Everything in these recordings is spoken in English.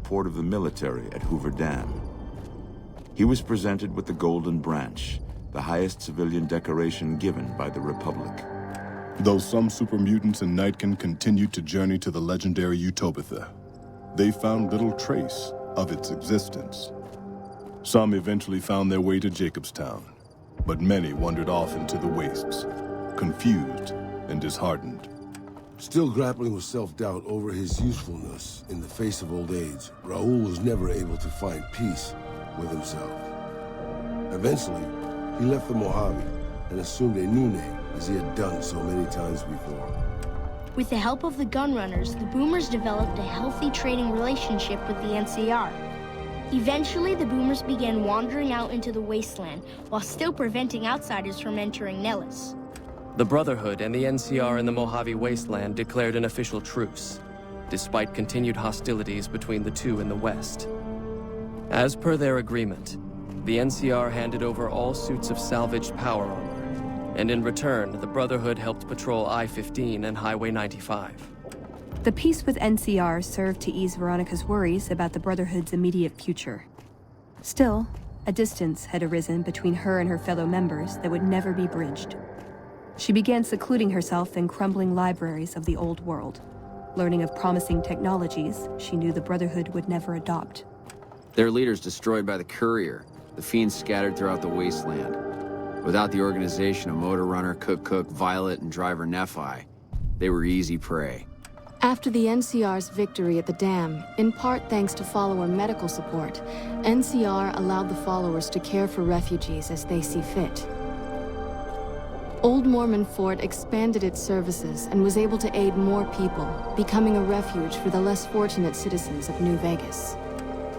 support of the military at Hoover Dam. He was presented with the Golden Branch, the highest civilian decoration given by the Republic. Though some super mutants in Nightkin continued to journey to the legendary Utopia, they found little trace of its existence. Some eventually found their way to Jacobstown, but many wandered off into the wastes, confused and disheartened. Still grappling with self-doubt over his usefulness in the face of old age, Raul was never able to find peace with himself. Eventually, he left the Mojave and assumed a new name, as he had done so many times before. With the help of the Gunrunners, the Boomers developed a healthy trading relationship with the NCR. Eventually, the Boomers began wandering out into the wasteland, while still preventing outsiders from entering Nellis. The Brotherhood and the NCR in the Mojave Wasteland declared an official truce, despite continued hostilities between the two in the west. As per their agreement, the NCR handed over all suits of salvaged power armor, and in return, the Brotherhood helped patrol I-15 and Highway 95. The peace with NCR served to ease Veronica's worries about the Brotherhood's immediate future. Still, a distance had arisen between her and her fellow members that would never be bridged. She began secluding herself in crumbling libraries of the old world, learning of promising technologies she knew the Brotherhood would never adopt. Their leaders destroyed by the Courier, the fiends scattered throughout the wasteland. Without the organization of Motor Runner, Cook, Violet, and Driver Nephi, they were easy prey. After the NCR's victory at the dam, in part thanks to follower medical support, NCR allowed the followers to care for refugees as they see fit. Old Mormon Fort expanded its services and was able to aid more people, becoming a refuge for the less fortunate citizens of New Vegas.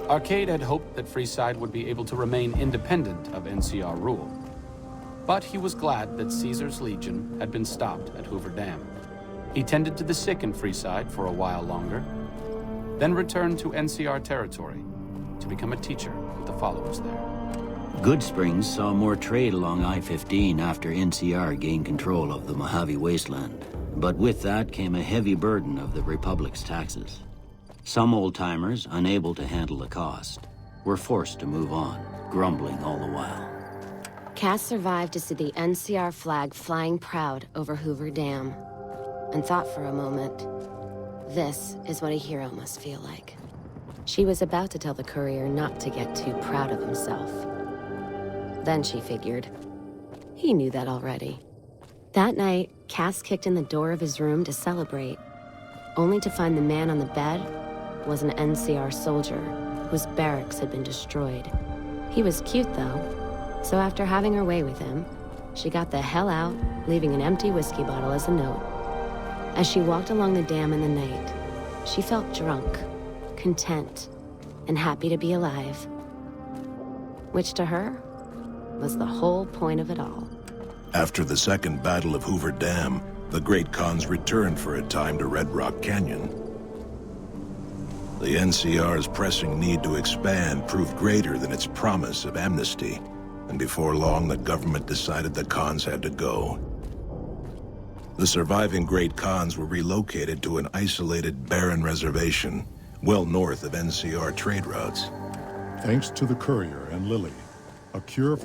Arcade had hoped that Freeside would be able to remain independent of NCR rule. But he was glad that Caesar's Legion had been stopped at Hoover Dam. He tended to the sick in Freeside for a while longer, then returned to NCR territory to become a teacher with the followers there. Goodsprings saw more trade along I-15 after NCR gained control of the Mojave Wasteland. But with that came a heavy burden of the Republic's taxes. Some old-timers, unable to handle the cost, were forced to move on, grumbling all the while. Cass survived to see the NCR flag flying proud over Hoover Dam, and thought for a moment, this is what a hero must feel like. She was about to tell the courier not to get too proud of himself. Then she figured, he knew that already. That night, Cass kicked in the door of his room to celebrate, only to find the man on the bed was an NCR soldier whose barracks had been destroyed. He was cute, though, so after having her way with him, she got the hell out, leaving an empty whiskey bottle as a note. As she walked along the dam in the night, she felt drunk, content, and happy to be alive. Which to her was the whole point of it all. After the Second Battle of Hoover Dam, the Great Khans returned for a time to Red Rock Canyon. The NCR's pressing need to expand proved greater than its promise of amnesty, and before long the government decided the Khans had to go. The surviving Great Khans were relocated to an isolated, barren reservation, well north of NCR trade routes. Thanks to the Courier and Lily, a cure